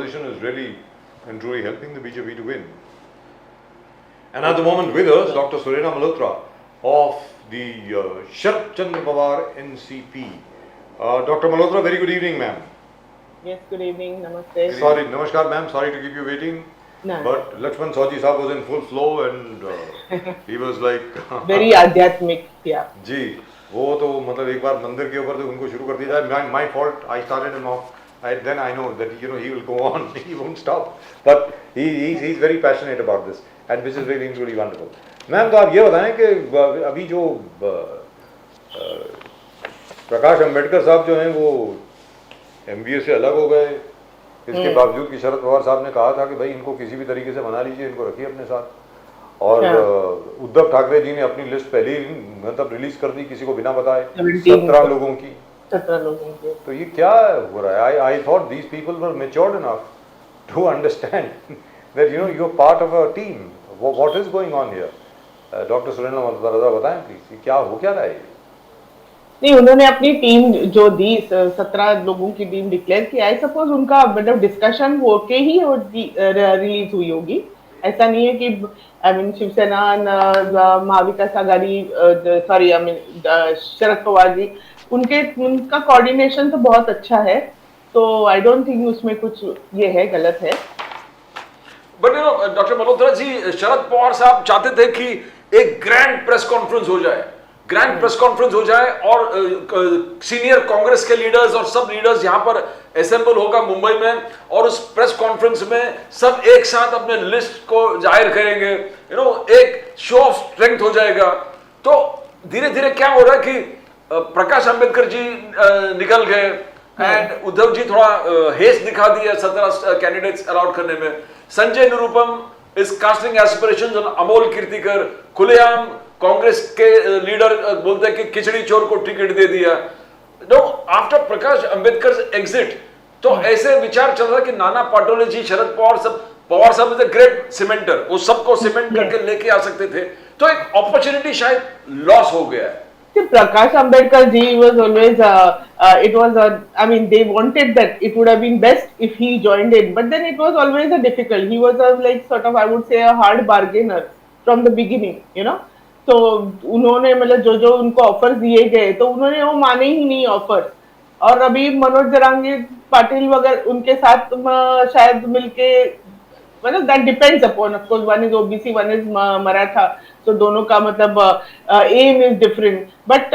opposition is really and truly helping the BJP to win. And at the moment with us, Dr. Surena Malhotra of the SHARAD Pawar NCP. Dr. Malhotra, very good evening, ma'am. Yes, good evening. Namaste. Sorry, namaskar, ma'am. Sorry to keep you waiting. No. But Lakshman Saji Saab was in full flow and he was like very आध्यात्मिक, yeah. जी, वो तो मतलब एक बार मंदिर के ऊपर से उनको शुरू कर दिया जाए. My fault. I started him off. Then I know that he will go on. He won't stop. But he's very passionate about this, and which is really wonderful. Ma'am, तो आप ये बताएं कि अभी जो प्रकाश अंबेडकर साहब जो हैं वो MBA से अलग हो गए, इसके बावजूद कि शरद पवार साहब ने कहा था कि भाई इनको किसी भी तरीके से मना लीजिए, इनको रखिए अपने साथ. और उद्धव ठाकरे जी ने अपनी लिस्ट पहले ही मतलब रिलीज कर दी किसी को बिना बताए, 17 लोगों की. तो ये क्या हो रहा है? I thought these people were matured enough to understand that you're part of a team. What is going on here? Doctor Surendra Malhotra बताएं प्लीज, क्या हो क्या रहा है? नहीं, उन्होंने अपनी टीम जो दी 17 लोगों की टीम डिक्लेयर की. आई सपोज उनका मतलब डिस्कशन होके ही रिलीज हुई होगी. ऐसा नहीं है कि शिवसेना, महाविकास आघाड़ी, सॉरी शरद पवार जी, उनका कोऑर्डिनेशन तो बहुत अच्छा है. तो आई डोंट थिंक उसमें कुछ ये है गलत है. बट डॉक्टर मल्होत्रा जी, शरद पवार साहब चाहते थे कि एक ग्रैंड प्रेस कॉन्फ्रेंस हो जाए और सीनियर कांग्रेस के लीडर्स और सब लीडर्स यहाँ पर असेंबल होगा मुंबई में, और उस प्रेस कॉन्फ्रेंस में सब एक साथ अपने लिस्ट को जाहिर करेंगे. एक शो ऑफ स्ट्रेंथ हो जाएगा. तो धीरे धीरे क्या हो रहा है कि प्रकाश अंबेडकर जी निकल गए एंड उद्धव जी थोड़ा हेस दिखा दिया 17 कैंडिडेट्स अलाउड करने में. Sanjay Nirupam is casting aspirations on Amol Kirtikar. खुलेआम कांग्रेस के लीडर बोलते हैं कि खिचड़ी चोर को टिकट दे दिया. आफ्टर प्रकाश अंबेडकर एग्जिट तो ऐसे विचार चल रहा है कि नाना पाटोले जी, शरद पवार साहब इज अ ग्रेट सीमेंटर, वो सबको सीमेंट करके लेके आ सकते थे. तो एक अपॉर्चुनिटी शायद लॉस हो गया है. Prakash Ambedkar ji was always, they wanted that it would have been best if he joined in, but then it was always difficult. He was I would say, a hard bargainer from the beginning, तो उन्होंने मतलब जो उनको offers दिए गए तो उन्होंने वो माने ही नहीं ऑफर्स. और अभी मनोज जरांगे पाटिल वगैरह उनके साथ शायद मिलके, मतलब that depends upon, of course, one is OBC, one is Maratha, तो दोनों का मतलब एम इज डिफरेंट. बट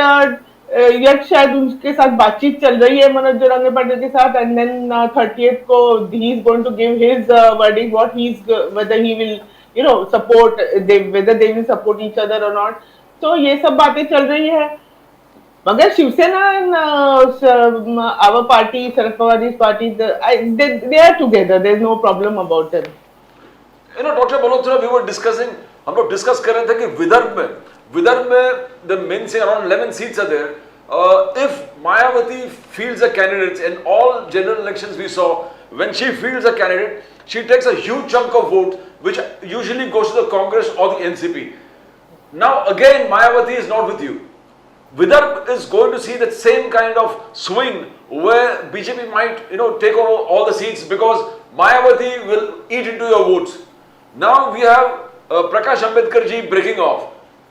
यह शायद उनके साथ बातचीत चल रही है मनोज जरांगे पाटिल के साथ, एंड देन 30th को he is going to give his wording what he is, whether he will support, whether they will support each other or not. तो ये सब बातें चल रही है. मगर Shiv Sena and our party, Sharad Pawar's party, they are together. There is no problem about them. Doctor Malhotra, we were discussing, हम लोग डिस्कस कर रहे थे कि विदर्भ में the men say around 11 seats are there. If Mayawati fields a candidate in all general elections we saw, when she fields a candidate, she takes a huge chunk of vote which usually goes to the Congress or the NCP. Now again Mayawati is not with you. Vidarbh is going to see that same kind of swing where BJP might take over all the seats because Mayawati will eat into your votes. Now we have Prakash Ambedkar ji breaking off.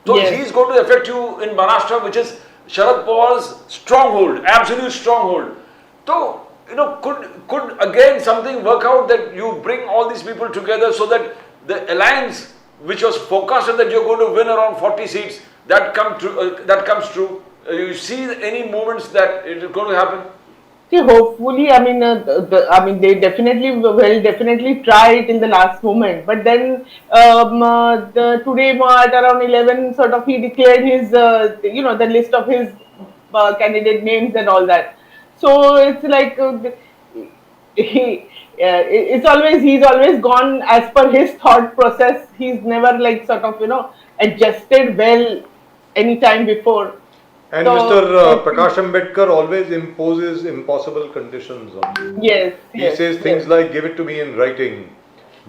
So yes, he is going to affect you in Maharashtra, which is Sharad Pawar's stronghold, absolute stronghold. So could again something work out that you bring all these people together so that the alliance which was forecasted that you're going to win around 40 seats, that comes true. You see any movements that it is going to happen? See, hopefully, they definitely try it in the last moment. But then today at around 11, sort of he declared his, the list of his candidate names and all that. So it's like he's always gone as per his thought process. He's never adjusted well any time before. And so, Mr. Prakash Ambedkar always imposes impossible conditions on you. Yes. He says things like, give it to me in writing.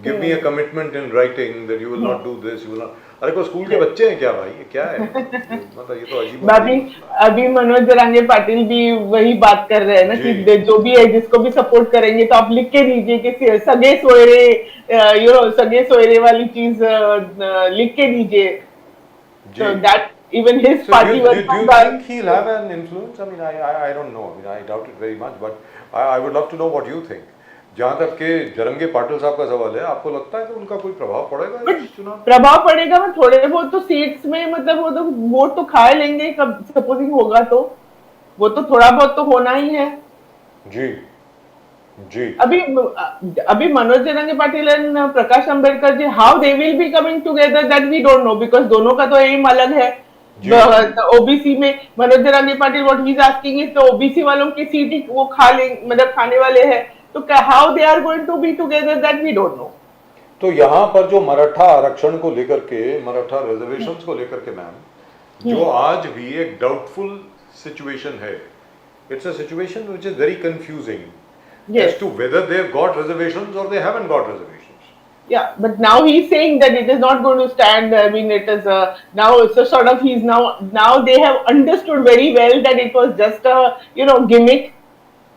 Give me a commitment in writing that you will not do this, you will not. अरे कोई school के बच्चे हैं क्या भाई, ये क्या है? मतलब ये तो अजीब अभी अभी मनोज जरांगे पाटिल भी वही बात कर रहे हैं ना कि जो भी है जिसको भी सपोर्ट करेंगे तो आप लिख के दीजिए कि सगे सोयरे, सगे सोयरे वाली चीज लिख के दीजिए, so that even his So party was do you think he'll have an influence? I mean, I don't know. I mean, I doubt it very much, but I would love to know what you think. जहाँ तक के जरंगे पाटिल साहब का सवाल है, आपको लगता है कि उनका कोई प्रभाव पड़ेगा इस चुनाव? प्रभाव पड़ेगा, मैं थोड़े बहुत तो सीट्स में मतलब वो तो वोट तो खा लेंगे, कब सपोजिंग होगा तो वो तो थोड़ा बहुत तो होना ही है। जी जी। अभी Manoj Jarange Patil and Prakash Ambedkar ji, how they will be coming together that we don't know, because दोनों का तो एम अलग है। ओबीसी में Manoj Jarange Patil what he is asking is तो ओबीसी वालों की सीट ही वो खा ले, मतलब खाने वाले हैं, तो how they are going to be together that we don't know. तो यहाँ पर जो मराठा आरक्षण को लेकर के, मराठा रिजर्वेशंस को लेकर के मैम, जो आज भी एक डाउटफुल सिचुएशन है, it's a situation which is very confusing as to whether they've got reservations or they haven't got reservations. Yeah, but now he's saying that it is not going to stand. I mean, it is now it's a sort of he's now they have understood very well that it was just a gimmick,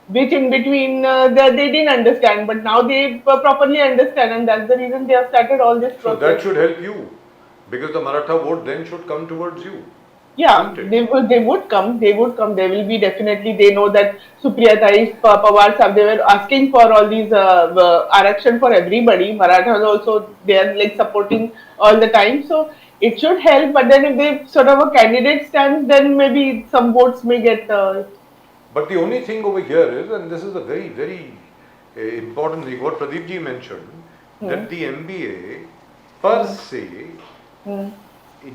which in between they didn't understand, but now they properly understand, and that's the reason they have started all this process. So that should help you, because the Maratha vote then should come towards you. Yeah, they would come. They will be definitely. They know that Supriya Pawar Sahab, they were asking for all these arakshan for everybody. Marathas also, they are like supporting all the time. So it should help. But then if they sort of a candidate stands, then maybe some votes may get. But the only thing over here is, and this is a very, very important thing, what Pradeep ji mentioned, that the MBA per se,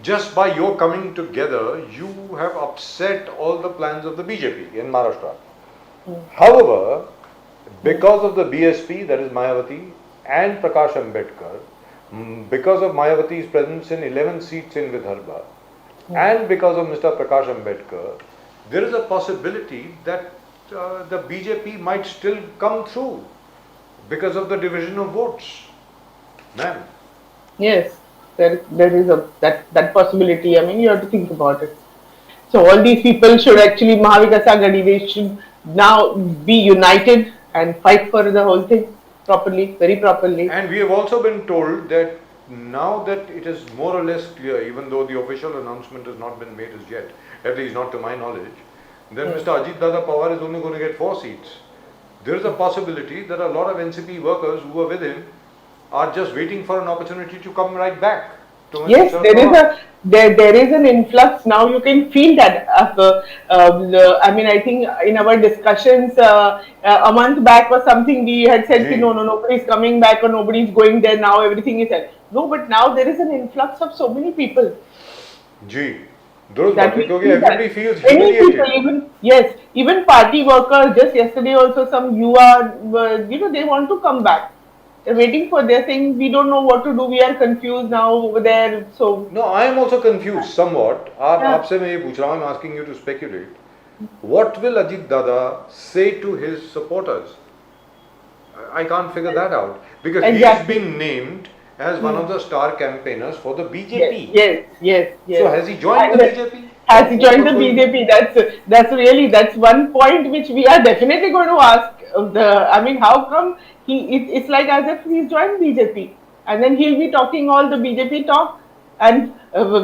just by your coming together, you have upset all the plans of the BJP in Maharashtra. However, because of the BSP, that is Mayawati, and Prakash Ambedkar, because of Mayawati's presence in 11 seats in Vidarbha, and because of Mr. Prakash Ambedkar, there is a possibility that the BJP might still come through because of the division of votes. Ma'am. Yes. There is that possibility. I mean, you have to think about it. So all these people should actually, Mahavikas Aghadi, they should now be united and fight for the whole thing properly, very properly. And we have also been told that now that it is more or less clear, even though the official announcement has not been made as yet, at least not to my knowledge, that Mr. Ajit Dada Pawar is only going to get 4 seats. There is a possibility that a lot of NCP workers who are with him are just waiting for an opportunity to come right back. Yes, there is an influx now. You can feel that. I mean, I think in our discussions a month back or something, we had said, no, nobody is coming back or nobody is going there now. Everything is set. No, but now there is an influx of so many people. Gee. Everybody feels humiliated. Even party workers. Just yesterday also some yuva, they want to come back. They're waiting for their thing. We don't know what to do. We are confused now over there. So no, I am also confused somewhat. आपसे मैं ये पूछ रहा हूँ. I'm asking you to speculate. What will Ajit Dada say to his supporters? I can't figure that out because he's been named as one of the star campaigners for the BJP. Yes. So has he joined the BJP? Has he joined the BJP? That's one point which we are definitely going to ask. I mean, how come it's like as if he's joined BJP, and then he'll be talking all the BJP talk, and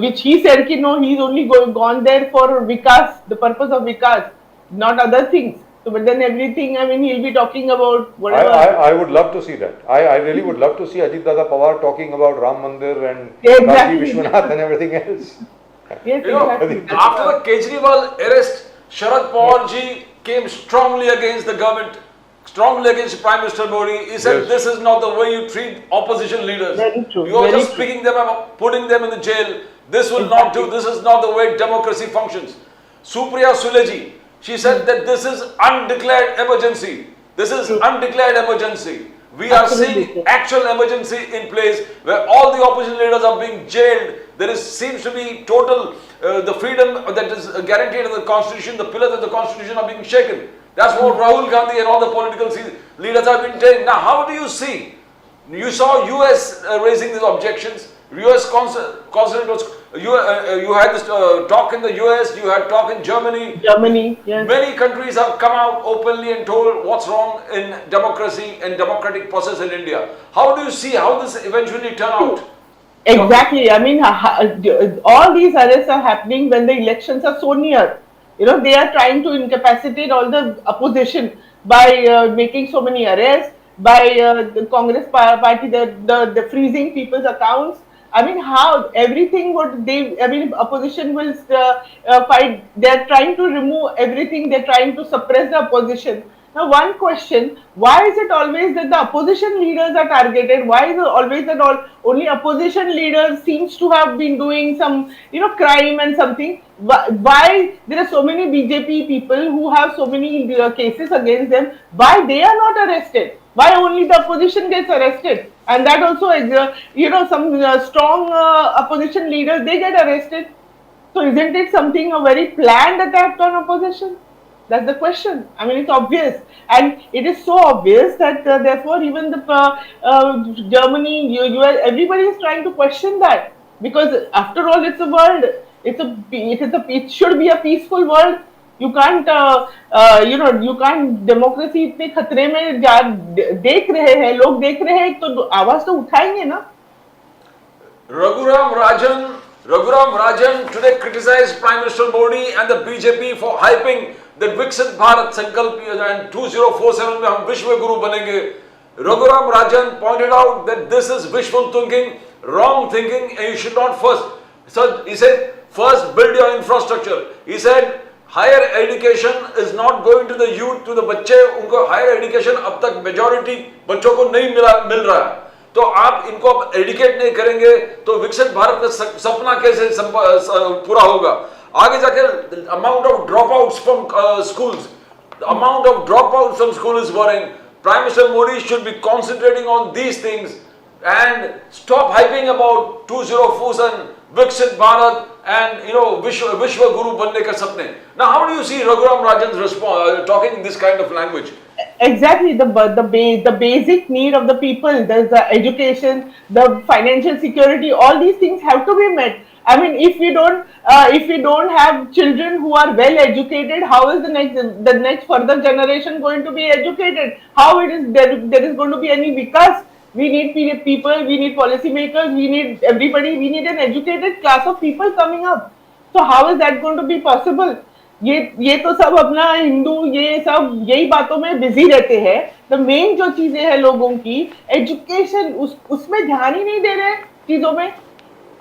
which he said कि no, he's only gone there for Vikas, the purpose of Vikas, not other things. So, but then everything, I mean, he'll be talking about whatever. I would love to see that. I really would love to see Ajit Dada Pawar talking about Ram Mandir and Kashi Vishwanath and everything else. Yes, exactly. After the Kejriwal arrest, Sharad Pawar ji came strongly against the government, strongly against Prime Minister Modi. He said, this is not the way you treat opposition leaders. Very true. You are just picking them up, putting them in the jail. This will not do. This is not the way democracy functions. Supriya Sule ji, she said that this is undeclared emergency. This is undeclared emergency. We are seeing actual emergency in place where all the opposition leaders are being jailed. There seems to be total the freedom that is guaranteed in the constitution. The pillars of the constitution are being shaken. That's what Rahul Gandhi and all the political leaders have been saying. Now, how do you see? You saw US raising these objections. US consulate was, you had this talk in the US, you had talk in Germany. Germany, yes. Many countries have come out openly and told what's wrong in democracy and democratic process in India. How do you see how this eventually turn out? Exactly. I mean, all these arrests are happening when the elections are so near. You know, they are trying to incapacitate all the opposition by making so many arrests, by the Congress party, the freezing people's accounts. I mean, how everything what they, I mean, opposition will fight. They're trying to remove everything. They're trying to suppress the opposition. Now, one question: why is it always that the opposition leaders are targeted? Why is it always that only opposition leaders seems to have been doing some, you know, crime and something? Why there are so many BJP people who have so many cases against them? Why they are not arrested? Why only the opposition gets arrested? And that also, you know, some strong opposition leaders, they get arrested. So isn't it something a very planned attack on opposition? That's the question. I mean, it's obvious, and it is so obvious that therefore even the Germany, US, everybody is trying to question that, because after all, it's a world. It should be a peaceful world. You can't, you know, you can't. Democracy इतने खतरे में देख रहे हैं, लोग देख रहे हैं, तो आवाज तो उठाएंगे ना. Raghuram Rajan today criticized Prime Minister Modi and the BJP for hyping that Viksit Bharat Sankalp and 2047 में हम विश्व गुरु बनेंगे. Raghuram Rajan pointed out that this is wishful thinking, wrong thinking, and you should not first. So he said, first build your infrastructure. He said, higher education is not going to the youth, to the बच्चे. उनको higher education अब तक majority बच्चों को नहीं मिल रहा है. तो आप इनको एडुकेट नहीं करेंगे तो विकसित भारत का सपना कैसे पूरा होगा. आगे जाके amount of drop outs from schools, the amount of dropouts from school is worrying. Prime Minister Modi should be concentrating on these things and stop hyping about 2047 Viksit Bharat and, you know, Vishwa Guru बनने का सपने. Now, how do you see Raghuram Rajan's response, talking this kind of language? Exactly, the basic need of the people, there's the education, the financial security, all these things have to be met. I mean, if we don't have children who are well educated, how is the next further generation going to be educated? How it is there is going to be any vikas? We need people, we need policymakers, we need everybody, we need an educated class of people coming up. So how is that going to be possible? ये तो सब अपना हिंदू ये सब यही बातों में busy रहते हैं. द मेन जो चीजें हैं लोगों की एजुकेशन, उसमें ध्यान ही नहीं दे रहे चीजों में.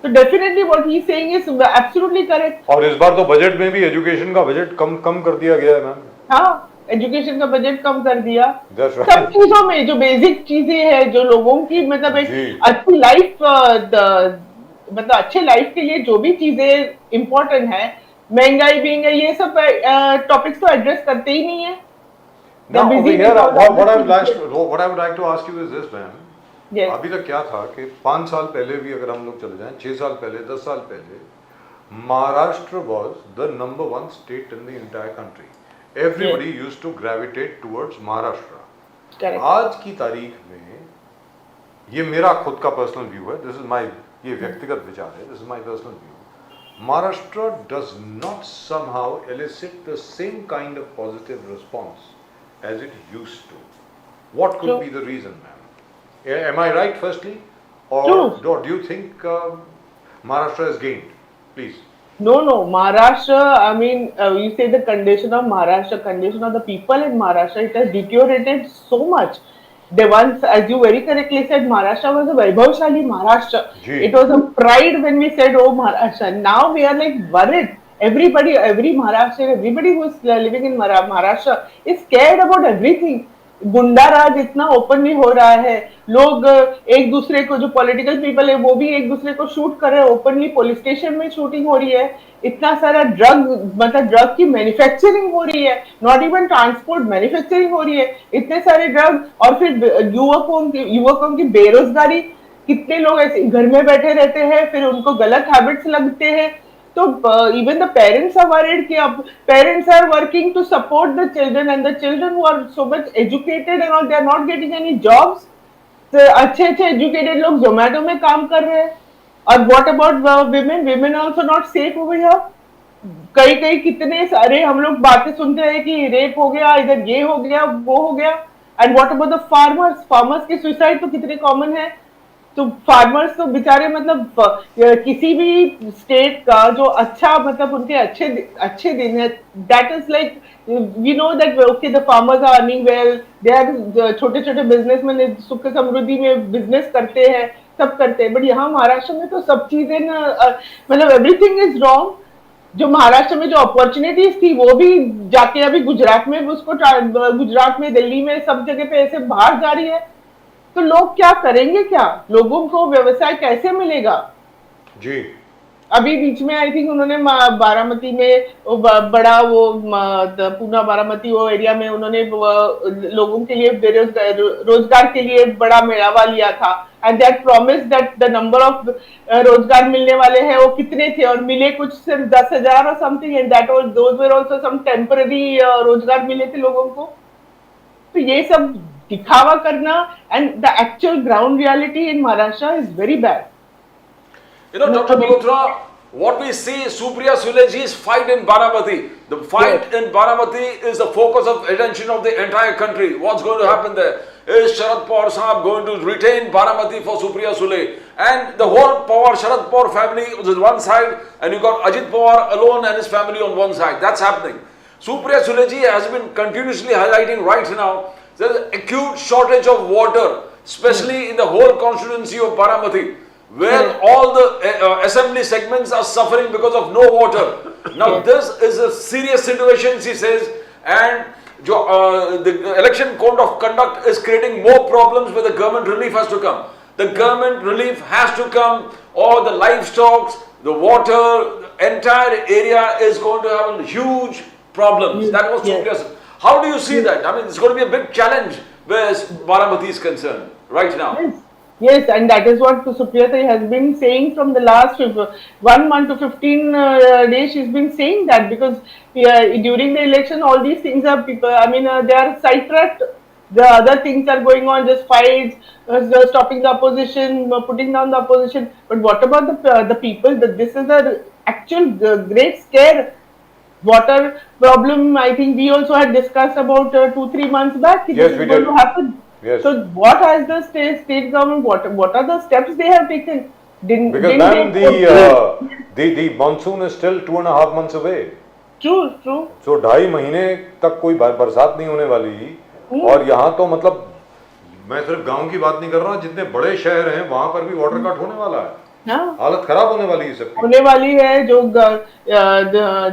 तो definitely what he saying is absolutely correct. और इस बार तो बजट में भी एजुकेशन का बजट कम कर दिया गया है मैम. हाँ, एजुकेशन का बजट कम कर दिया. सब चीजों में जो बेसिक चीजें हैं, जो लोगों की मतलब एक अच्छी लाइफ, मतलब अच्छे लाइफ के लिए जो भी चीजें इम्पोर्टेंट है, महंगाई भी है, ये सब टॉपिक्स तो एड्रेस करते ही नहीं है. Now, here, what I would like to ask you is this, ma'am. Yes. अभी तक क्या था कि 5 साल पहले भी अगर हम लोग चले जाएं, 6 साल पहले, 10 साल पहले, Maharashtra was the number 1 state in the entire country. Everybody yes. used to gravitate towards Maharashtra. Correct. आज की तारीख में, ये मेरा खुद का पर्सनल व्यू है, this is my, ये व्यक्तिगत विचार है, this is my personal view. Maharashtra does not somehow elicit the same kind of positive response as it used to. What could be the reason, ma'am? Am I right, firstly? Or do you think Maharashtra has gained? Please. No. Maharashtra, I mean, you say the condition of Maharashtra, condition of the people in Maharashtra, it has deteriorated so much. They once, as you very correctly said, Maharashtra was a Vaibhavshali Maharashtra. Gee. It was a pride when we said, oh, Maharashtra. Now we are like worried. Every Maharashtrian, everybody who is living in Maharashtra is scared about everything. गुंडा राज इतना openly हो रहा है, लोग एक दूसरे को, जो पॉलिटिकल पीपल है वो भी एक दूसरे को शूट कर रहे हैं ओपनली, पुलिस स्टेशन में शूटिंग हो रही है, इतना सारा ड्रग, मतलब ड्रग की मैन्युफैक्चरिंग हो रही है, नॉट इवन ट्रांसपोर्ट, मैन्युफैक्चरिंग हो रही है, इतने सारे ड्रग. और फिर युवकों की बेरोजगारी, कितने लोग ऐसे घर में बैठे रहते हैं, फिर उनको गलत हैबिट्स लगते हैं. So even the parents are worried कि अब parents are working to support the children, and the children who are so much educated and all, they are not getting any jobs. तो अच्छे educated लोग Zomato में काम कर रहे हैं. और what about women? Women are also not safe over here. कई कई कितने सारे हम लोग बातें सुनते हैं कि रेप हो गया, इधर ये हो गया, वो हो गया. And what about the farmers? Farmers के सुसाइड तो कितने कॉमन है. तो फार्मर्स तो बेचारे मतलब किसी भी स्टेट का जो अच्छा मतलब उनके अच्छे अच्छे दिन है, that is like we know that okay the farmers are earning well, they are छोटे छोटे बिजनेसमैन सुख समृद्धि में बिजनेस करते हैं, सब करते हैं. बट यहाँ महाराष्ट्र में तो सब चीजें ना मतलब एवरीथिंग इज रॉन्ग. जो महाराष्ट्र में जो अपॉर्चुनिटीज थी वो भी जाके अभी गुजरात में उसको गुजरात में दिल्ली में सब जगह पे ऐसे बाहर जा रही है. तो लोग क्या करेंगे, क्या लोगों को व्यवसाय कैसे मिलेगा. जी अभी बीच में आई थिंक उन्होंने बारामती में वो बड़ा वो पूना बारामती वो एरिया में उन्होंने लोगों के लिए बेरोजगार रोजगार के लिए बड़ा मेळावा लिया था. And that promise that the number of रोजगार मिलने वाले हैं वो कितने थे, और मिले कुछ सिर्फ 10,000 और something. And that was those were also some temporary रोजगार मिले थे लोगों को. तो ये सब दिखावा करना, and the actual ground reality in Maharashtra is very bad. You know, Dr. Malhotra, what we see Supriya Suleji's fight in Baramati. The fight in Baramati is the focus of attention of the entire country. What's going to happen there? Is Sharad Pawar Sahab going to retain Baramati for Supriya Sule? And the whole Pawar, Sharad Pawar family on one side, and you got Ajit Pawar alone and his family on one side. That's happening. Supriya Suleji has been continuously highlighting right now there's an acute shortage of water, especially in the whole constituency of Baramati, where all the assembly segments are suffering because of no water. Now this is a serious situation, she says, and the election code of conduct is creating more problems where the government relief has to come. The government relief has to come, or the livestock, the water, the entire area is going to have huge problems. That was Supriya. How do you see that? I mean, it's going to be a big challenge where Baramati is concerned right now. Yes, and that is what Supriya has been saying from the last 1 month to 15 days. She's been saying that because during the election, all these things are people. I mean, they are sidetracked. The other things are going on, just fights, stopping the opposition, putting down the opposition. But what about the people? This is the actual great scare. Water problem, I think we also had discussed about 2-3 months back. Yes, we did. To happen. Yes. So what has the state government, what are the steps they have taken? Because ma'am, the monsoon is still 2.5 months away. True, true. So 2.5 महीने तक कोई बरसात नहीं होने वाली. और यहाँ तो मतलब मैं सिर्फ गांव की बात नहीं कर रहा हूँ, जितने बड़े शहर हैं वहाँ पर भी वाटर कट होने वाला है. हालत खराब होने वाली है सबकी. होने वाली है.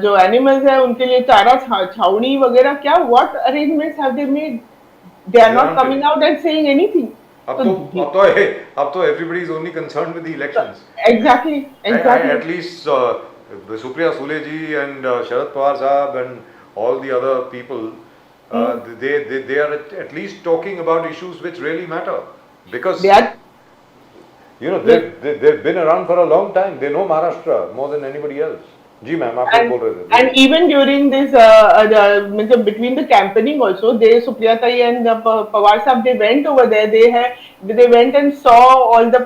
जो एनिमल्स है उनके लिए चारा छावनी वगैरह क्या, what arrangements have they made? They are not coming out and saying anything. अब तो everybody is only concerned with the elections. Exactly. At least Supriya Sule ji and Sharad Pawar Sahab and all the other people, they are at least talking about issues which really matter, because you know they've been around for a long time. They know Maharashtra more than anybody else. Ji ma'am आप क्या बोल रहे थे? And even during this between the campaigning also, Supriya Tayi and Pawar Sahab, they went over there. They went and saw all the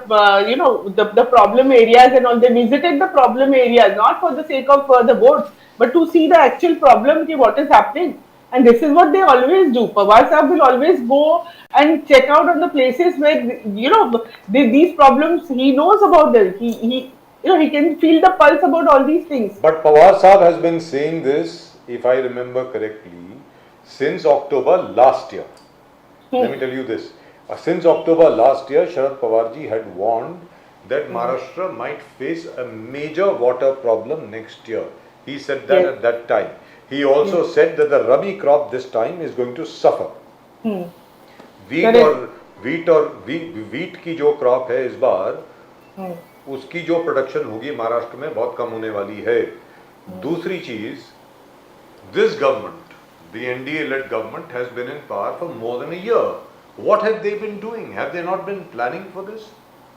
the problem areas and all. They visited the problem areas not for the sake of the votes, but to see the actual problem, what is happening. And this is what they always do. Pawar Sahab will always go and check out on the places where these problems. He knows about them. He can feel the pulse about all these things. But Pawar Sahab has been saying this, if I remember correctly, since October last year. Let me tell you this. Since October last year, Sharad Pawar ji had warned that Maharashtra might face a major water problem next year. He said that at that time. He also said that the rabi crop this time is going to suffer. Wheat की जो crop है इस बार, उसकी जो production होगी महाराष्ट्र में बहुत कम होने वाली है. दूसरी चीज, this government, the NDA led government has been in power for more than a year. What have they been doing? Have they not been planning for this?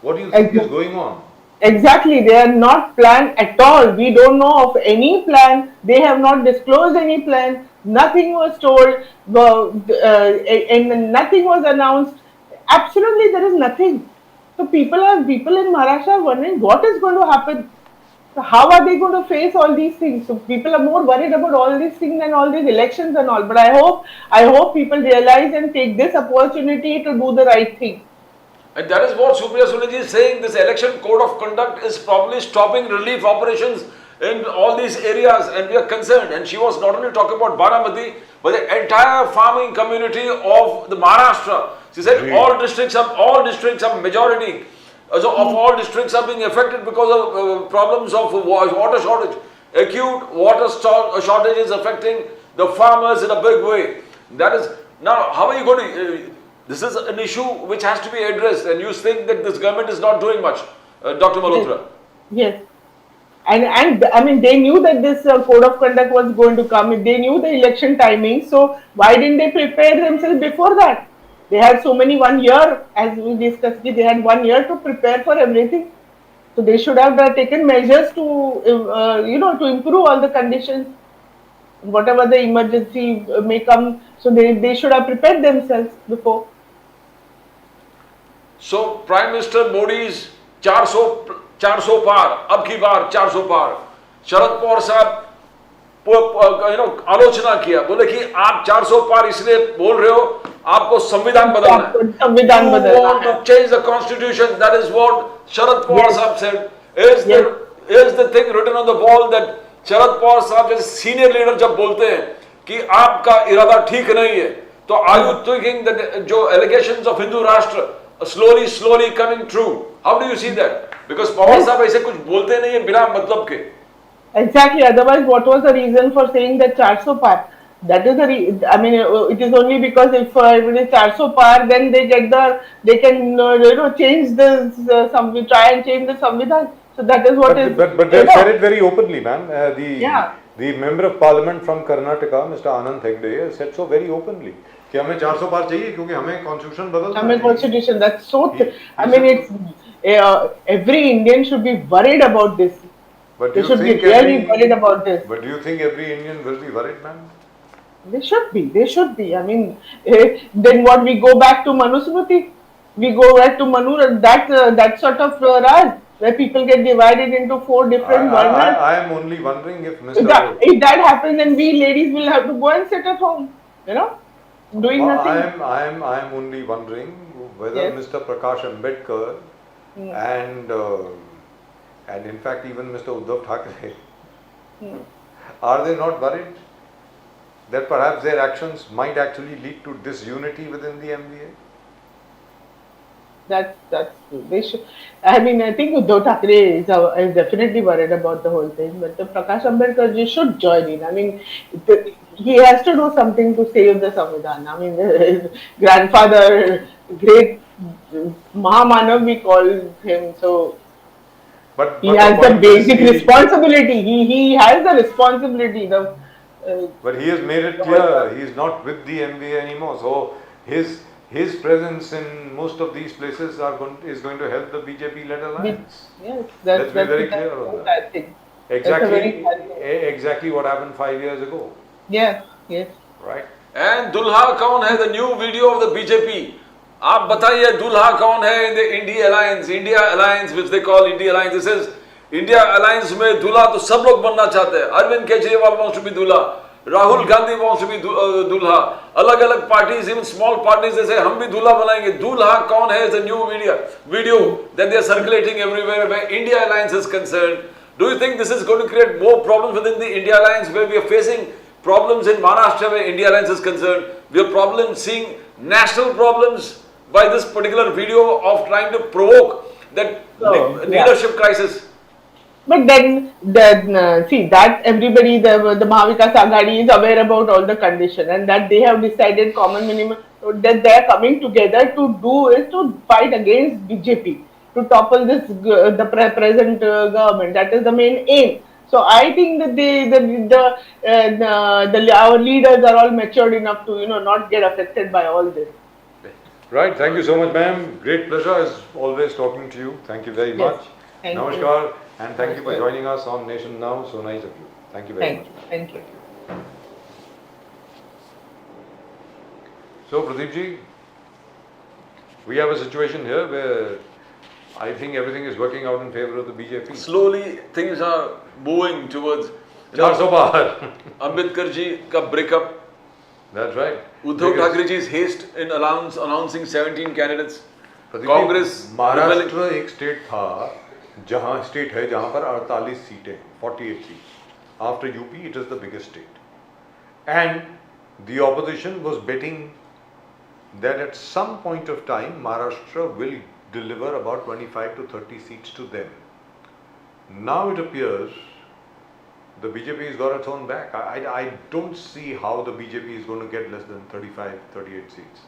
What do you think is going on? Exactly, they are not planned at all. We don't know of any plan. They have not disclosed any plan. Nothing was told, and nothing was announced. Absolutely, there is nothing. So people in Maharashtra are wondering what is going to happen. So how are they going to face all these things? So people are more worried about all these things and all these elections and all. But I hope people realize and take this opportunity to do the right thing. And that is what Supriya Sule ji is saying. This election code of conduct is probably stopping relief operations in all these areas, and we are concerned. And she was not only talking about Baramati, but the entire farming community of the Maharashtra. She said all districts are majority. So of all districts are being affected because of problems of water shortage. Acute water shortage is affecting the farmers in a big way. That is, now how are you going to, this is an issue which has to be addressed, and you think that this government is not doing much, Dr. Malhotra. Yes. And I mean, they knew that this code of conduct was going to come. They knew the election timing. So why didn't they prepare themselves before that? They had so many 1 year, as we discussed. They had 1 year to prepare for everything. So they should have taken measures to, to improve all the conditions, whatever the emergency may come. So they should have prepared themselves before. So Prime Minister Modi's 400 पार, अब की बार 400 पार. शरद पवार साहब आलोचना किया, बोले कि आप 400 पार इसलिए बोल रहे हो, आपको संविधान बदलना है. संविधान बदलना है. You want to change the constitution. That is what Sharad Pawar साहब said. Is the thing written on the wall that Sharad Pawar साहब जैसे सीनियर लीडर जब बोलते हैं कि आपका इरादा ठीक नहीं है, तो are you thinking that जो allegations of Hindu राष्ट्र slowly coming true? How do you see that? Because Pawar साहब ऐसे कुछ बोलते नहीं है बिना मतलब के. Exactly. Otherwise, what was the reason for saying that 400 par? That is the I mean, it is only because if it is 400 par, then they can change the try and change the Samvidhan. So that is what is. But they said it very openly, ma'am. The member of parliament from Karnataka, Mr. Anand Hegde, said so very openly. कि हमें 400 पार चाहिए क्योंकि हमें constitution बदलना है. हमें constitution. That's so. I mean, it's every Indian should be worried about this. But they should be really worried about this. But do you think every Indian will be worried, ma'am? They should be. They should be. I mean, then what? We go back to Manusmriti. We go back to Manu. That sort of Raj, where people get divided into 4 different varnas. I am only wondering if Mr. If that happens, then we ladies will have to go and sit at home. Doing nothing. I am only wondering whether Mr. Prakash Ambedkar and in fact even Mr. Uddhav Thackeray, are they not worried that perhaps their actions might actually lead to disunity within the MVA? That's true. They should. I mean, I think Uddhav Thackeray is definitely worried about the whole thing. But Prakash Ambedkar ji should join in. I mean, he has to do something to save the Samvidhan. I mean, his grandfather, great Mahamanav, we call him. So but he has the basic responsibility. He has the responsibility. But he has made it clear he is not with the MVA anymore. So his presence in most of these places is going to help the BJP-led alliance. Yes, let's be very clear on that. Exactly what happened 5 years ago. Yes. Right. And Dulha kaun hai, the new video of the BJP. आप बताइए दूल्हा कौन है in the India Alliance which they call India Alliance. This is India Alliance में दूल्हा तो सब लोग बनना चाहते हैं. Arvind Kejriwal wants to be दूल्हा, Rahul Gandhi wants to be दूल्हा. अलग-अलग parties, even small parties, they say हम भी दूल्हा बनाएंगे. दूल्हा कौन है is a new video that they are circulating everywhere where India Alliance is concerned. Do you think this is going to create more problems within the India Alliance where we are facing problems in Maharashtra where India Alliance is concerned? We are seeing national problems by this particular video of trying to provoke that leadership crisis. But then see that everybody, the Mahavikas Aghadi is aware about all the condition, and that they have decided common minimum that they are coming together to do is to fight against BJP, to topple this the present government. That is the main aim. So I think that our leaders are all matured enough to not get affected by all this. Right. Thank you so much, ma'am. Great pleasure as always talking to you. Thank you very much. Thank Namaskar. you. And thank you for joining us on Nation Now. So nice of you. Thank you very much. Thank you. So Pradeep ji, we have a situation here where I think everything is working out in favor of the BJP. Slowly things are moving towards 400 par. Ambedkar ji ka breakup, That's right. Uddhav Because- Thackeray ji's haste in announcing 17 candidates. Pradeep ji, Congress Maharashtra एक state था जहां state है जहां पर 48 सीटें 48 seats. After UP it is the biggest state, and the opposition was betting that at some point of time Maharashtra will deliver about 25 to 30 seats to them. Now it appears the BJP has got its own back. I don't see how the BJP is going to get less than 35, 38 seats.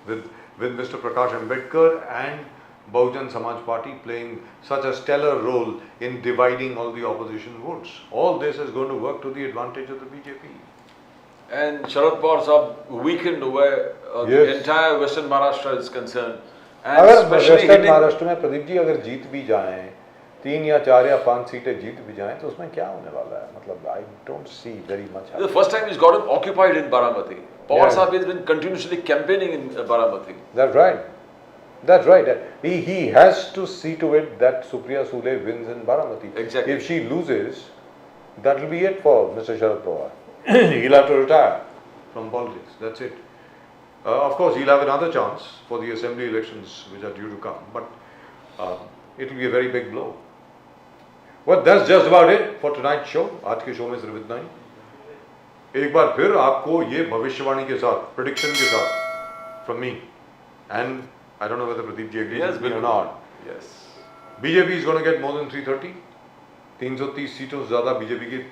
With Mr. Prakash Ambedkar and Bahujan Samaj Party playing such a stellar role in dividing all the opposition votes. All this is going to work to the advantage of the BJP. And Sharad Pawar sahab weakened where the Yes. entire Western Maharashtra is concerned. And अगर especially western hitting, Maharashtra में प्रदीप जी अगर जीत भी जाएं 3 या 4 या 5 सीटें जीत भी जाएं तो उसमें क्या होने वाला है मतलब I don't see very much the happening. first time he's got him occupied in Baramati. Pawar Yeah. sahab has been continuously campaigning in Baramati. That's right. That's right. He has to see to it that Supriya Sule wins in Baramati. Exactly. If she loses, that will be it for Mr. Sharad Pawar. He'll have to retire from politics. That's it. Of course, he'll have another chance for the assembly elections which are due to come, but it will be a very big blow. Well, that's just about it for tonight's show. आज के show में सिर्फ इतना ही. एक बार फिर आपको ये भविष्यवाणी के साथ, prediction के साथ, from me, and I don't know whether Pradeep ji agrees Yes, with me or बिल्कुल. not. Yes. BJP is going to get more than 330. 330 सीटों से ज़्यादा BJP की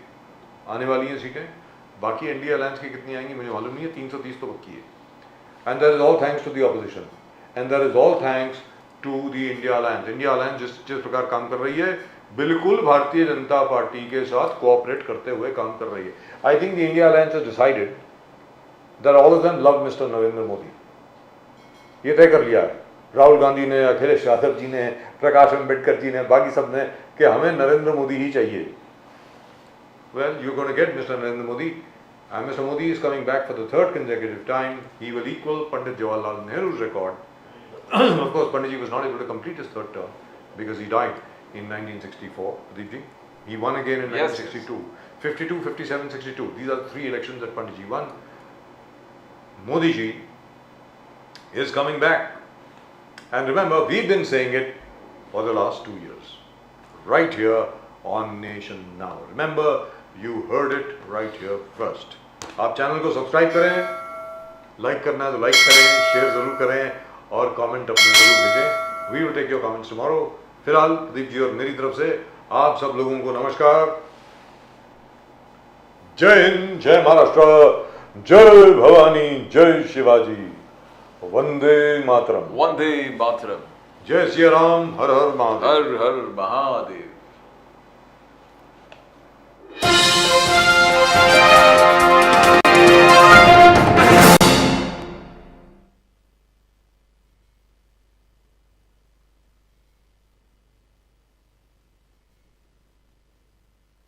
आने वाली हैं सीटें. बाकी NDA alliance की कितनी आएंगी मुझे मालूम नहीं है. 330 तो पक्की है. And that is all thanks to the opposition. And that is all thanks to the India alliance. India alliance जिस प्रकार काम कर रही है बिल्कुल भारतीय जनता पार्टी के साथ कोऑपरेट करते हुए काम कर रही है. I think the India alliance has decided that all of them love Mr. Narendra Modi. ये तय कर लिया है. राहुल गांधी ने, अखिलेश यादव जी ने, प्रकाश अम्बेडकर जी ने, बाकी सब ने कि हमें नरेंद्र मोदी ही चाहिए. Well, you're going to get Mr. Narendra Modi. And Mr. Modi is coming back for the third consecutive time. He will equal Pandit Jawaharlal Nehru's record. Of course, Pandit ji was not able to complete his third term because he died in 1964. Pradeep ji, he won again in Yes, 1962. 52, 57, 62. These are the 3 elections that Pandit ji won. Modi ji is coming back. And remember, we've been saying it for the last 2 years. Right here on Nation Now. Remember, you heard it right here first. आप channel को subscribe करें, like करना है तो like करें, share जरूर करें और कमेंट अपने जरूर भेजें. We will take your comments tomorrow. फिलहाल प्रदीप जी और मेरी तरफ से आप सब लोगों को नमस्कार. जय हिंद, जय महाराष्ट्र, जय भवानी, जय शिवाजी, वंदे मातरम. Vande Mataram. जय सिया राम, हर हर महादेव. Har Har Mahadev.